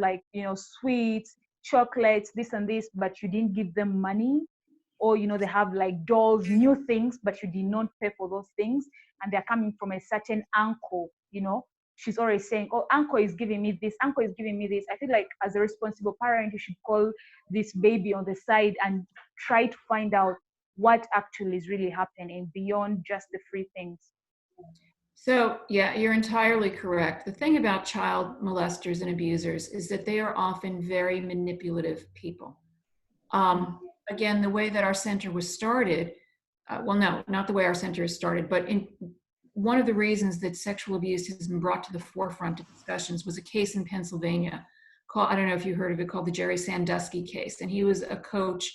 sweets, chocolates, this and this, but you didn't give them money. Or they have like dolls, new things, but you did not pay for those things, and they're coming from a certain uncle. She's always saying, oh, uncle is giving me this, uncle is giving me this. I feel like as a responsible parent, you should call this baby on the side and try to find out what actually is really happening beyond just the free things. So yeah, you're entirely correct. The thing about child molesters and abusers is that they are often very manipulative people. Again, the way that our center was started, well, no, not the way our center is started, but one of the reasons that sexual abuse has been brought to the forefront of discussions was a case in Pennsylvania called, I don't know if you heard of it, called the Jerry Sandusky case. And he was a coach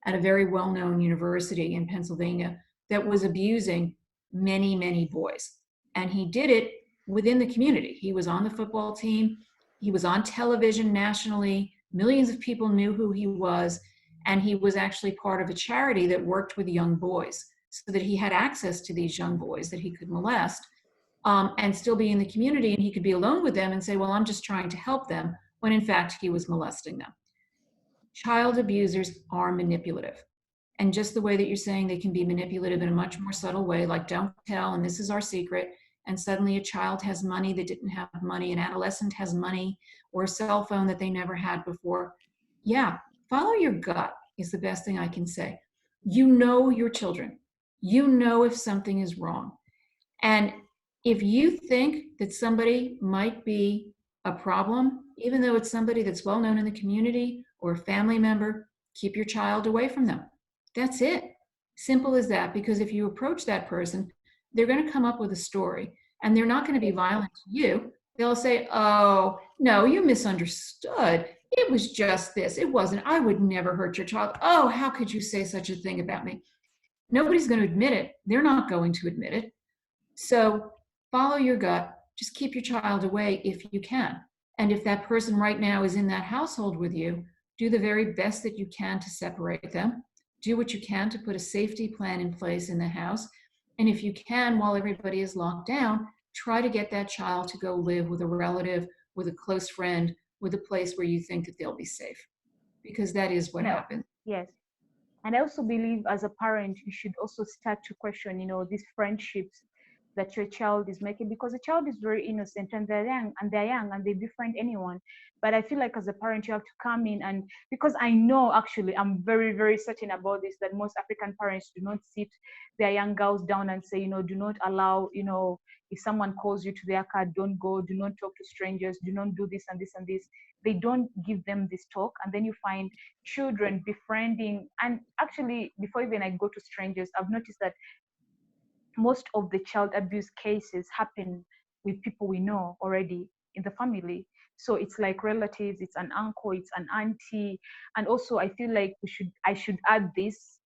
at a very well-known university in Pennsylvania that was abusing many, many boys. And he did it within the community. He was on the football team. He was on television nationally. Millions of people knew who he was. And he was actually part of a charity that worked with young boys, so that he had access to these young boys that he could molest, and still be in the community, and he could be alone with them and say, well, I'm just trying to help them, when in fact he was molesting them. Child abusers are manipulative. And just the way that you're saying they can be manipulative in a much more subtle way, like don't tell, and this is our secret, and suddenly a child has money that didn't have money, an adolescent has money, or a cell phone that they never had before. Yeah, follow your gut is the best thing I can say. You know your children. You know if something is wrong. And if you think that somebody might be a problem, even though it's somebody that's well known in the community or a family member, keep your child away from them. That's it. Simple as that. Because if you approach that person, they're going to come up with a story, and they're not going to be violent to you. They'll say, oh, no, you misunderstood. It was just this. It wasn't. I would never hurt your child. Oh, how could you say such a thing about me? Nobody's going to admit it. They're not going to admit it. So follow your gut. Just keep your child away if you can. And if that person right now is in that household with you, do the very best that you can to separate them. Do what you can to put a safety plan in place in the house. And if you can, while everybody is locked down, try to get that child to go live with a relative, with a close friend, with a place where you think that they'll be safe. Because that is what happens. Yes. And I also believe as a parent, you should also start to question, these friendships that your child is making, because a child is very innocent and they're young and they befriend anyone. But I feel like as a parent, you have to come in, and because I know, actually, I'm very, very certain about this, that most African parents do not sit their young girls down and say, do not allow, if someone calls you to their car, don't go, do not talk to strangers, do not do this and this and this. They don't give them this talk. And then you find children befriending. And actually, before even I go to strangers, I've noticed that most of the child abuse cases happen with people we know already in the family. So it's like relatives, it's an uncle, it's an auntie. And also I feel like I should add this,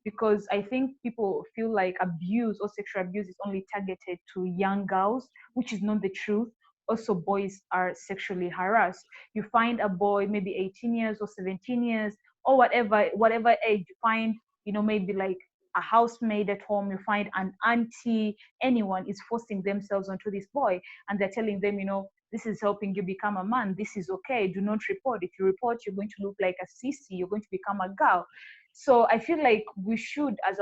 because I think people feel like abuse or sexual abuse is only targeted to young girls, which is not the truth. Also, boys are sexually harassed. You find a boy maybe 18 years or 17 years or whatever age, you find, maybe like a housemaid at home, you find an auntie, anyone is forcing themselves onto this boy, and they're telling them, this is helping you become a man, this is okay, do not report. If you report, you're going to look like a sissy, you're going to become a girl. So I feel like we should, as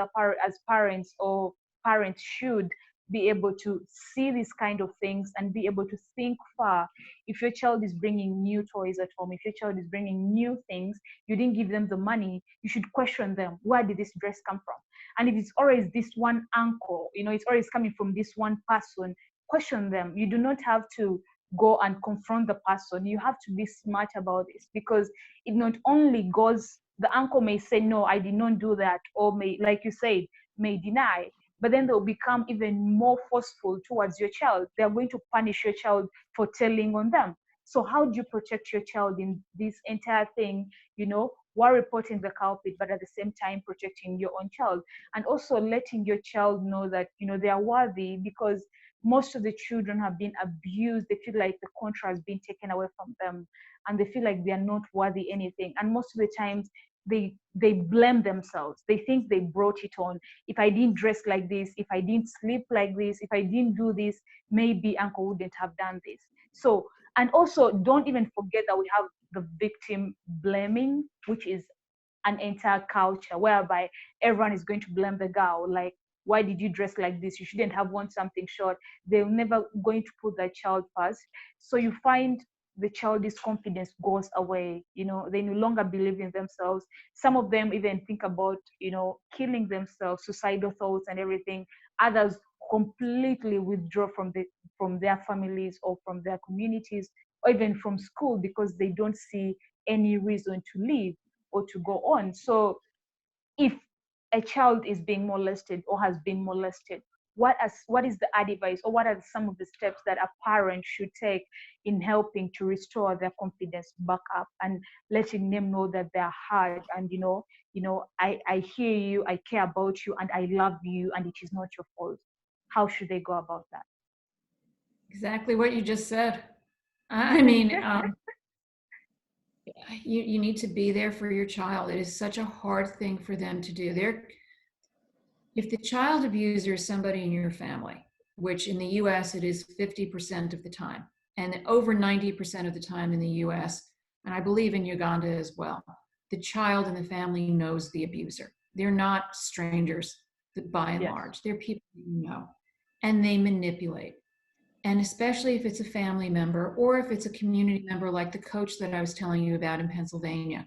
parents, or parents should be able to see these kind of things and be able to think far. If your child is bringing new toys at home, if your child is bringing new things, you didn't give them the money, you should question them. Where did this dress come from? And if it's always this one uncle, it's always coming from this one person, question them. You do not have to go and confront the person. You have to be smart about this, because it not only goes, the uncle may say, no, I did not do that, or may, like you said, may deny, but then they'll become even more forceful towards your child. They're going to punish your child for telling on them. So how do you protect your child in this entire thing, while reporting the culprit, but at the same time protecting your own child, and also letting your child know that, they are worthy, because most of the children have been abused. They feel like the control has been taken away from them, and they feel like they are not worthy anything. And most of the times they blame themselves. They think they brought it on. If I didn't dress like this, if I didn't sleep like this, if I didn't do this, maybe uncle wouldn't have done this. So, and also don't even forget that we have the victim blaming, which is an entire culture whereby everyone is going to blame the girl. Like, why did you dress like this? You shouldn't have worn something short. They're never going to put that child first. So you find the child's confidence goes away. They no longer believe in themselves. Some of them even think about, killing themselves, suicidal thoughts and everything. Others completely withdraw from their families or from their communities, or even from school, because they don't see any reason to live or to go on. So if a child is being molested or has been molested, what is the advice, or what are some of the steps that a parent should take in helping to restore their confidence back up, and letting them know that they're hard, and I hear you, I care about you, and I love you, and it is not your fault? How should they go about that? Exactly what you just said. I mean, you need to be there for your child. It is such a hard thing for them to do. If the child abuser is somebody in your family, which in the U.S. it is 50% of the time, and over 90% of the time in the U.S., and I believe in Uganda as well, the child in the family knows the abuser. They're not strangers, by and large. They're people you know, and they manipulate. And especially if it's a family member, or if it's a community member like the coach that I was telling you about in Pennsylvania,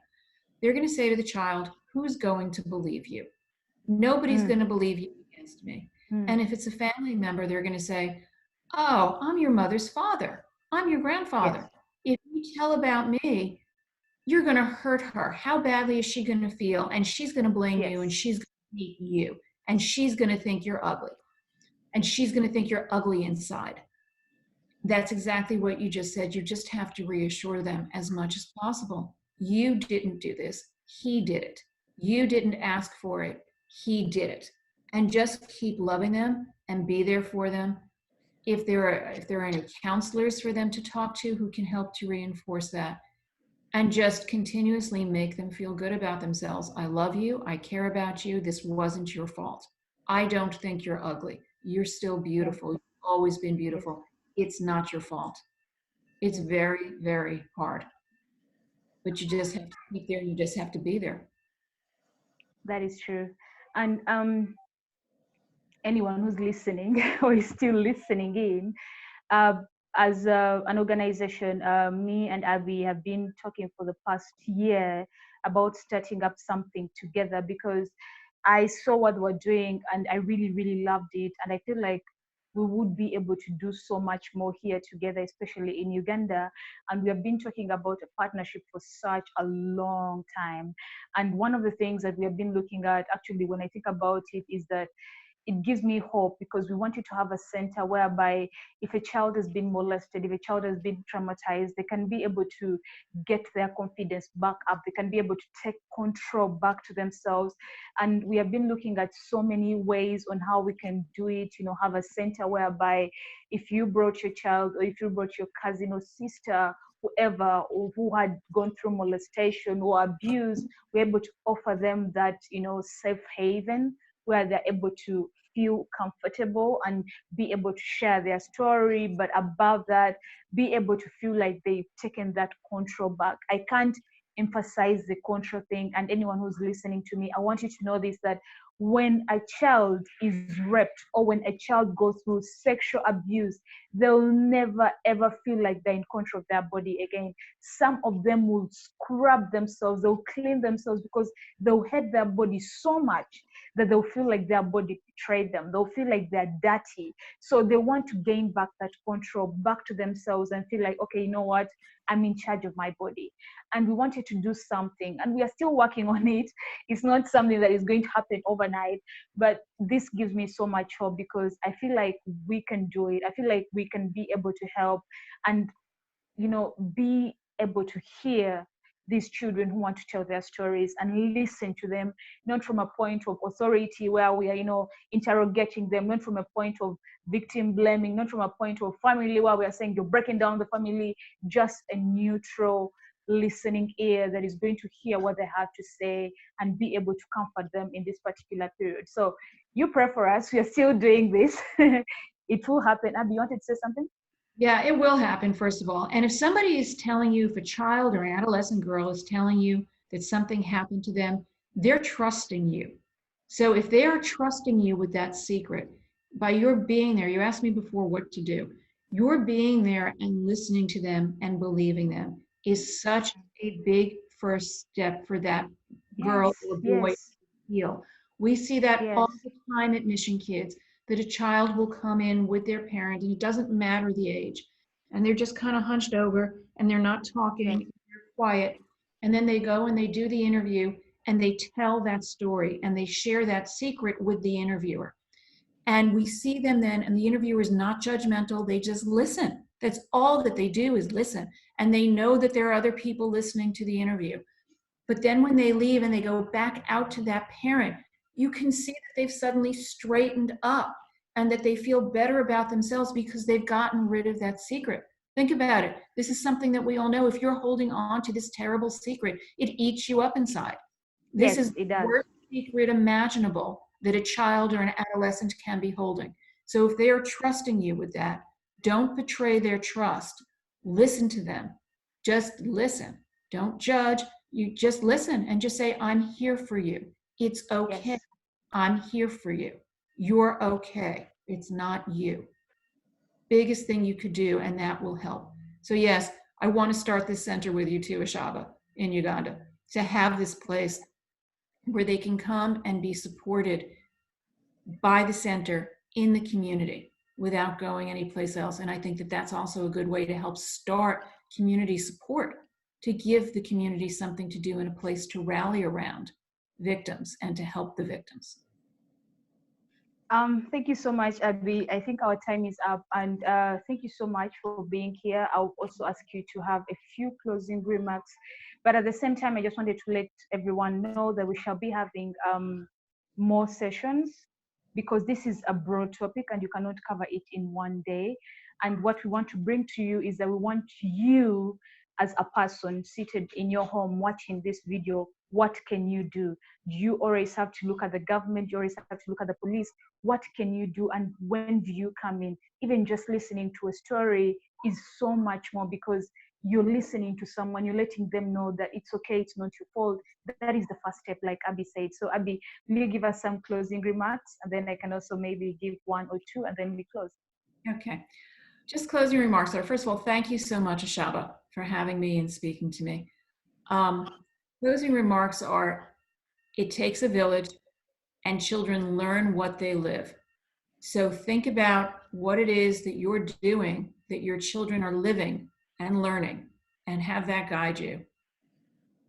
they're going to say to the child, who's going to believe you? Nobody's going to believe you against me. And if it's a family member, they're going to say, oh, I'm your mother's father. I'm your grandfather. If you tell about me, you're going to hurt her. How badly is she going to feel? And she's going to blame you, and she's going to hate you, and she's going to think you're ugly, and she's going to think you're ugly inside. That's exactly what you just said. You just have to reassure them as much as possible. You didn't do this. He did it. You didn't ask for it. He did it. And just keep loving them and be there for them. If there are any counselors for them to talk to who can help to reinforce that, and just continuously make them feel good about themselves. I love you. I care about you. This wasn't your fault. I don't think you're ugly. You're still beautiful. You've always been beautiful. It's not your fault. It's very, very hard. But you just have to keep there. You just have to be there. That is true. And anyone who's listening or is still listening in, as an organization, me and Abbie have been talking for the past year about starting up something together, because I saw what we're doing and I really, really loved it. And I feel like we would be able to do so much more here together, especially in Uganda. And we have been talking about a partnership for such a long time. And one of the things that we have been looking at, actually, when I think about it, is that it gives me hope, because we want you to have a center whereby if a child has been molested, if a child has been traumatized, they can be able to get their confidence back up. They can be able to take control back to themselves. And we have been looking at so many ways on how we can do it, have a center whereby if you brought your child, or if you brought your cousin or sister, whoever, or who had gone through molestation or abuse, we're able to offer them that, safe haven where they're able to feel comfortable and be able to share their story, but above that, be able to feel like they've taken that control back. I can't emphasize the control thing, and anyone who's listening to me, I want you to know this, that when a child is raped or when a child goes through sexual abuse, they'll never ever feel like they're in control of their body again. Some of them will scrub themselves, they'll clean themselves, because they'll hate their body so much that they'll feel like their body betrayed them. They'll feel like they're dirty. So they want to gain back that control back to themselves and feel like, okay, you know what? I'm in charge of my body. And we wanted to do something, and we are still working on it. It's not something that is going to happen overnight, but this gives me so much hope, because I feel like we can do it. I feel like we can be able to help and, be able to hear these children who want to tell their stories and listen to them, not from a point of authority where we are, interrogating them, not from a point of victim blaming, not from a point of family where we are saying you're breaking down the family, just a neutral listening ear that is going to hear what they have to say and be able to comfort them in this particular period. So you pray for us. We are still doing this. It will happen. Abbie, you wanted to say something? Yeah, it will happen, first of all. And if somebody is telling you, if a child or adolescent girl is telling you that something happened to them, they're trusting you. So if they are trusting you with that secret, by your being there, you asked me before what to do. Your being there and listening to them and believing them is such a big first step for that girl or boy to heal. We see that all the time at Mission Kids, that a child will come in with their parent, and it doesn't matter the age, and they're just kind of hunched over and they're not talking, they're quiet, and then they go and they do the interview and they tell that story and they share that secret with the interviewer. And we see them then, and the interviewer is not judgmental, they just listen. That's all that they do, is listen. And they know that there are other people listening to the interview. But then when they leave and they go back out to that parent, you can see that they've suddenly straightened up and that they feel better about themselves because they've gotten rid of that secret. Think about it. This is something that we all know. If you're holding on to this terrible secret, it eats you up inside. This is the worst secret imaginable that a child or an adolescent can be holding. So if they are trusting you with that, don't betray their trust. Listen to them. Just listen. Don't judge. You just listen and just say, I'm here for you. It's okay. Yes. I'm here for you. You're okay. It's not you. Biggest thing you could do, and that will help. So yes, I want to start this center with you too, Ashaba, in Uganda, to have this place where they can come and be supported by the center in the community without going anyplace else. And I think that that's also a good way to help start community support, to give the community something to do and a place to rally around victims and to help the victims. Thank you so much, Abbie. I think our time is up, and thank you so much for being here. I'll also ask you to have a few closing remarks, but at the same time, I just wanted to let everyone know that we shall be having more sessions, because this is a broad topic and you cannot cover it in one day. And what we want to bring to you is that we want you as a person seated in your home watching this video, what can you do? You always have to look at the government, you always have to look at the police. What can you do, and when do you come in? Even just listening to a story is so much more, because you're listening to someone, you're letting them know that it's okay, it's not your fault. That is the first step, like Abbie said. So Abbie, will you give us some closing remarks? And then I can also maybe give one or two, and then we close. Okay. Just closing remarks are, first of all, thank you so much, Ashaba, for having me and speaking to me. Closing remarks are, it takes a village, and children learn what they live. So think about what it is that you're doing, that your children are living and learning, and have that guide you.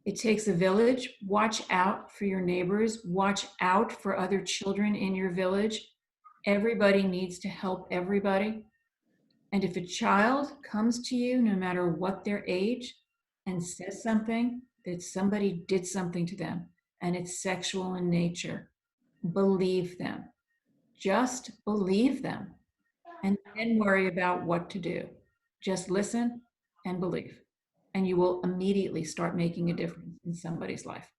It takes a village. Watch out for your neighbors. Watch out for other children in your village. Everybody needs to help everybody. And if a child comes to you, no matter what their age, and says something, that somebody did something to them, and it's sexual in nature, believe them. Just believe them. And then worry about what to do. Just listen and believe. And you will immediately start making a difference in somebody's life.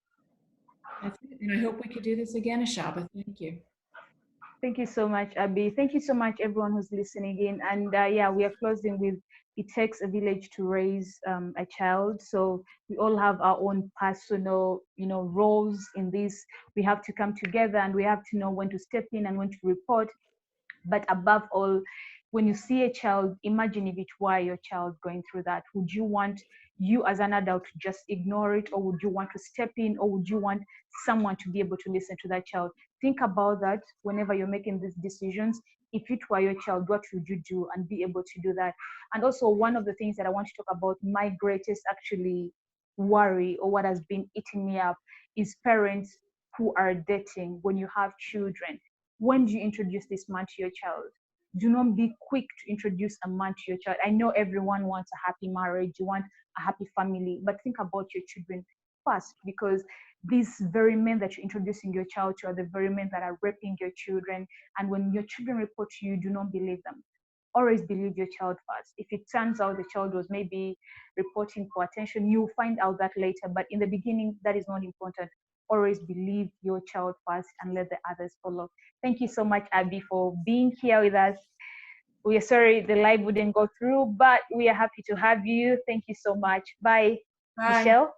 That's it. And I hope we could do this again, Ashaba. Thank you. Thank you so much, Abbie. Thank you so much, everyone who's listening in. And yeah, we are closing with, it takes a village to raise a child. So we all have our own personal, roles in this. We have to come together, and we have to know when to step in and when to report. But above all, when you see a child, imagine if it were your child going through that. Would you want you as an adult to just ignore it, or would you want to step in, or would you want someone to be able to listen to that child? Think about that whenever you're making these decisions. If it were your child, what would you do, and be able to do that? And also, one of the things that I want to talk about, my greatest actually worry, or what has been eating me up, is parents who are dating when you have children. When do you introduce this man to your child? Do not be quick to introduce a man to your child. I know everyone wants a happy marriage, you want a happy family, but think about your children first, because these very men that you're introducing your child to are the very men that are raping your children. And when your children report to you, do not believe them. Always believe your child first. If it turns out the child was maybe reporting for attention, you'll find out that later. But in the beginning, that is not important. Always believe your child first and let the others follow. Thank you so much, Abbie, for being here with us. We are sorry the live wouldn't go through, but we are happy to have you. Thank you so much. Bye. Bye. Michelle?